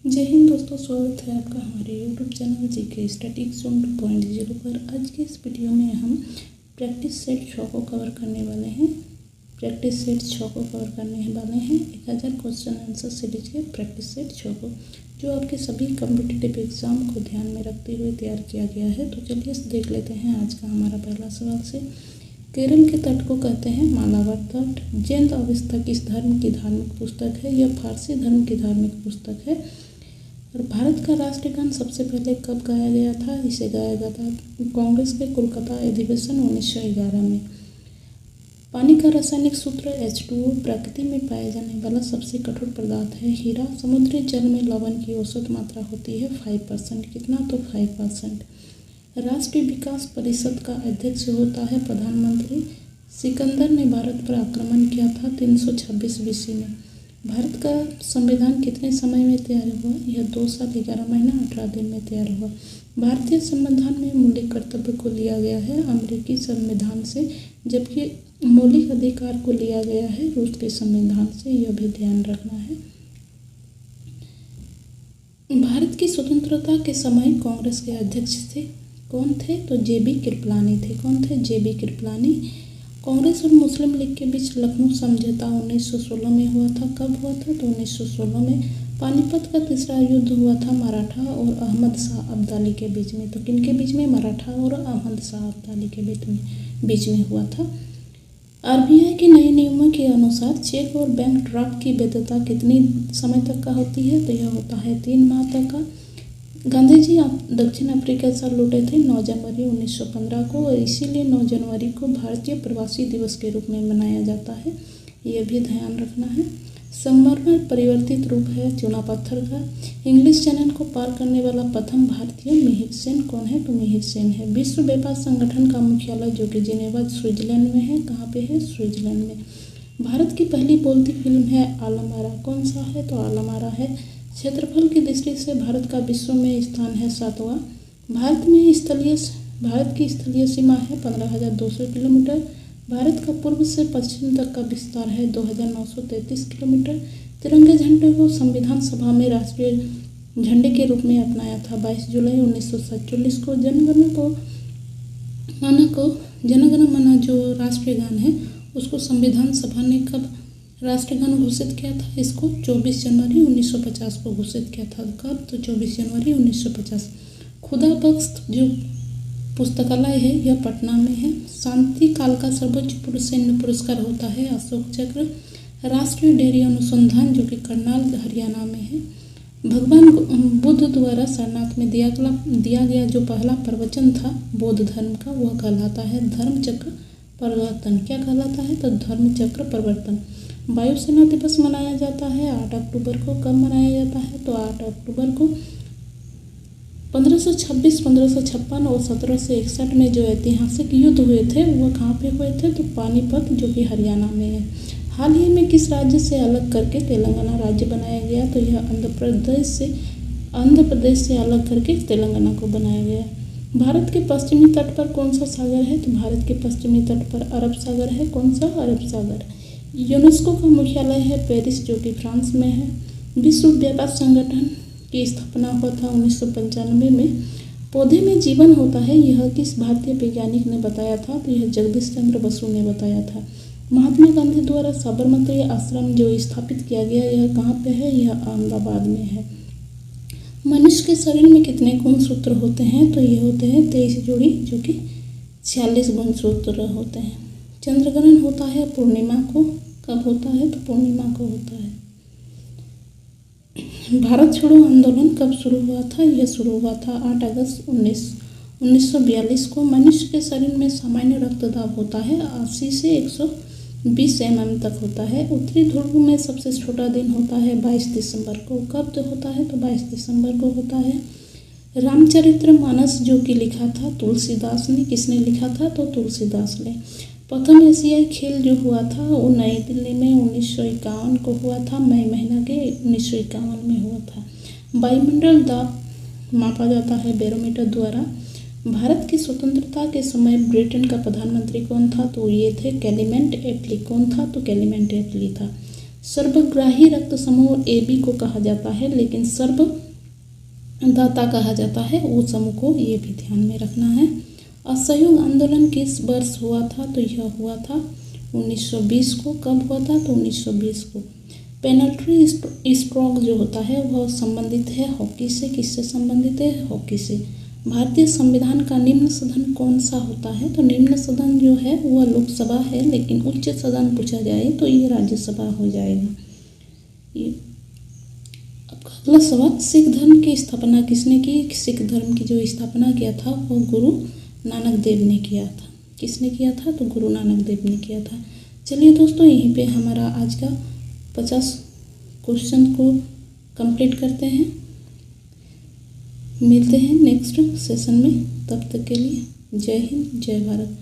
जय हिंद दोस्तों, स्वागत है आपका हमारे YouTube चैनल जीके स्टैटिक्स 2.0 पर। आज के इस वीडियो में हम प्रैक्टिस सेट 6 को कवर करने वाले हैं। 1000 क्वेश्चन आंसर सीरीज के प्रैक्टिस सेट 6 को, जो आपके सभी कॉम्पिटिटिव एग्जाम को ध्यान में रखते हुए तैयार किया गया है। तो चलिए देख लेते हैं आज का हमारा पहला सवाल से। केरल के तट को कहते हैं मालाबार तट। जैन अवस्था किस धर्म की धार्मिक पुस्तक है? यह फारसी धर्म की धार्मिक पुस्तक है। और भारत का राष्ट्रगान सबसे पहले कब गाया गया था? इसे गाया गया था कांग्रेस के कोलकाता अधिवेशन 1911 में। पानी का रासायनिक सूत्र H2O। प्रकृति में पाया जाने वाला सबसे कठोर पदार्थ है हीरा। समुद्री जल में लवण की औसत मात्रा होती है 5%। कितना? तो 5%। राष्ट्रीय विकास परिषद का अध्यक्ष होता है प्रधानमंत्री। सिकंदर ने भारत पर आक्रमण किया था 326 BC में। भारत का संविधान कितने समय में तैयार हुआ? यह 2 साल 11 महीना 18 दिन में तैयार हुआ। भारतीय संविधान में मौलिक कर्तव्य को लिया गया है अमेरिकी संविधान से, जबकि मौलिक अधिकार को लिया गया है रूस के संविधान से। यह भी ध्यान रखना है। भारत की स्वतंत्रता के समय कांग्रेस के अध्यक्ष थे कौन थे? तो JB कृपलानी थे। कौन थे? JB कृपलानी। कांग्रेस और मुस्लिम लीग के बीच लखनऊ समझौता 1916 में हुआ था। कब हुआ था? तो 1916 में। पानीपत का तीसरा युद्ध हुआ था मराठा और अहमद शाह अब्दाली के बीच में। तो किनके बीच में? मराठा और अहमद शाह अब्दाली के बीच में हुआ था। RBI के नए नियमों के अनुसार चेक और बैंक ड्राफ्ट की वैधता कितनी समय तक का होती है? तो यह होता है 3 माह तक का। गांधी जी दक्षिण अफ्रीका से लौटे थे 9 जनवरी 1915 को, और इसीलिए 9 जनवरी को भारतीय प्रवासी दिवस के रूप में मनाया जाता है। यह भी ध्यान रखना है। संगमरमर परिवर्तित रूप है चूना पत्थर का। इंग्लिश चैनल को पार करने वाला प्रथम भारतीय मिहिर सेन कौन है? तो मिहिर सेन है। विश्व व्यापार संगठन का मुख्यालय जो कि जिनेवा स्विट्जरलैंड में है। कहाँ पे है? स्विट्जरलैंड में। भारत की पहली बोलती फिल्म है आलम आरा। कौन सा है? तो आलम आरा है। क्षेत्रफल की दृष्टि से भारत का विश्व में स्थान है 7वां। भारत की स्थलीय सीमा है 15,200 किलोमीटर। भारत का पूर्व से पश्चिम तक का विस्तार है 2,933 किलोमीटर। तिरंगे झंडे को संविधान सभा में राष्ट्रीय झंडे के रूप में अपनाया था 22 जुलाई 1947 को। जनगण मन जो राष्ट्रीय गान है उसको संविधान सभा ने कब राष्ट्रगान घोषित किया था? इसको 24 जनवरी 1950 को घोषित किया था। कब? तो 24 जनवरी 1950। खुदा बख्श जो पुस्तकालय है यह पटना में है। शांति काल का सर्वोच्च सैन्य पुरस्कार होता है अशोक चक्र। राष्ट्रीय डेयरी अनुसंधान जो कि करनाल हरियाणा में है। भगवान बुद्ध द्वारा सारनाथ में दिया गया जो पहला प्रवचन था बौद्ध धर्म का, वह कहलाता है धर्म चक्र परिवर्तन। क्या कहलाता है? तो धर्म चक्र परिवर्तन। वायुसेना दिवस मनाया जाता है 8 अक्टूबर को। कब मनाया जाता है? तो 8 अक्टूबर को। 1526, 1556 और 1761 में जो ऐतिहासिक युद्ध हुए थे वह कहाँ पे हुए थे? तो पानीपत जो कि हरियाणा में है। हाल ही में किस राज्य से अलग करके तेलंगाना राज्य बनाया गया? तो यह आंध्र प्रदेश से अलग करके तेलंगाना को बनाया गया। भारत के पश्चिमी तट पर कौन सा सागर है? तो भारत के पश्चिमी तट पर अरब सागर है। कौन सा? अरब सागर। यूनेस्को का मुख्यालय है पेरिस जो कि फ्रांस में है। विश्व व्यापार संगठन की स्थापना हुआ था 1995 में। पौधे में जीवन होता है, यह किस भारतीय वैज्ञानिक ने बताया था? तो यह जगदीश चंद्र बसु ने बताया था। महात्मा गांधी द्वारा साबरमती आश्रम जो स्थापित किया गया यह कहाँ पे है? यह अहमदाबाद में है। मनुष्य के शरीर में कितने गुणसूत्र होते हैं? तो ये होते हैं 23 जोड़ी जो कि 46 गुणसूत्र होते हैं। चंद्रग्रहण होता है पूर्णिमा को। कब होता है? तो पूर्णिमा को होता है। भारत छोड़ो आंदोलन कब शुरू हुआ था? यह शुरू हुआ था 8 अगस्त 1942 को। मनुष्य के शरीर में सामान्य रक्तदाब होता है 80 से 120 mm तक होता है। उत्तरी ध्रुव में सबसे छोटा दिन होता है 22 दिसंबर को। कब तो होता है? तो 22 दिसंबर को होता है। रामचरितमानस जो कि लिखा था तुलसीदास ने। किसने लिखा था? तो तुलसीदास ने। प्रथम एशियाई खेल जो हुआ था वो नई दिल्ली में 1951 को हुआ था। मई महीना के 1951 में हुआ था। वायुमंडल दाब मापा जाता है बैरोमीटर द्वारा। भारत की स्वतंत्रता के समय ब्रिटेन का प्रधानमंत्री कौन था? तो ये थे क्लेमेंट एटली। कौन था? तो क्लेमेंट एटली था। सर्वग्राही रक्त समूह AB को कहा जाता है, लेकिन सर्वदाता कहा जाता है वो समूह को, ये भी ध्यान में रखना है। असहयोग आंदोलन किस वर्ष हुआ था? तो यह हुआ था 1920 को। कब हुआ था? तो 1920 को। पेनल्टी स्ट्रोक जो होता है वह संबंधित है हॉकी से। किससे संबंधित है? हॉकी से। भारतीय संविधान का निम्न सदन कौन सा होता है? तो निम्न सदन जो है वह लोकसभा है, लेकिन उच्च सदन पूछा जाए तो ये राज्यसभा हो जाएगा। ये अब अगला सवाल, सिख धर्म की स्थापना किसने की? सिख धर्म की जो स्थापना किया था वह गुरु नानक देव ने किया था। किसने किया था? तो गुरु नानक देव ने किया था। चलिए दोस्तों, यहीं पे हमारा आज का 50 क्वेश्चन को कंप्लीट करते हैं। मिलते हैं नेक्स्ट सेशन में, तब तक के लिए जय हिंद, जय भारत।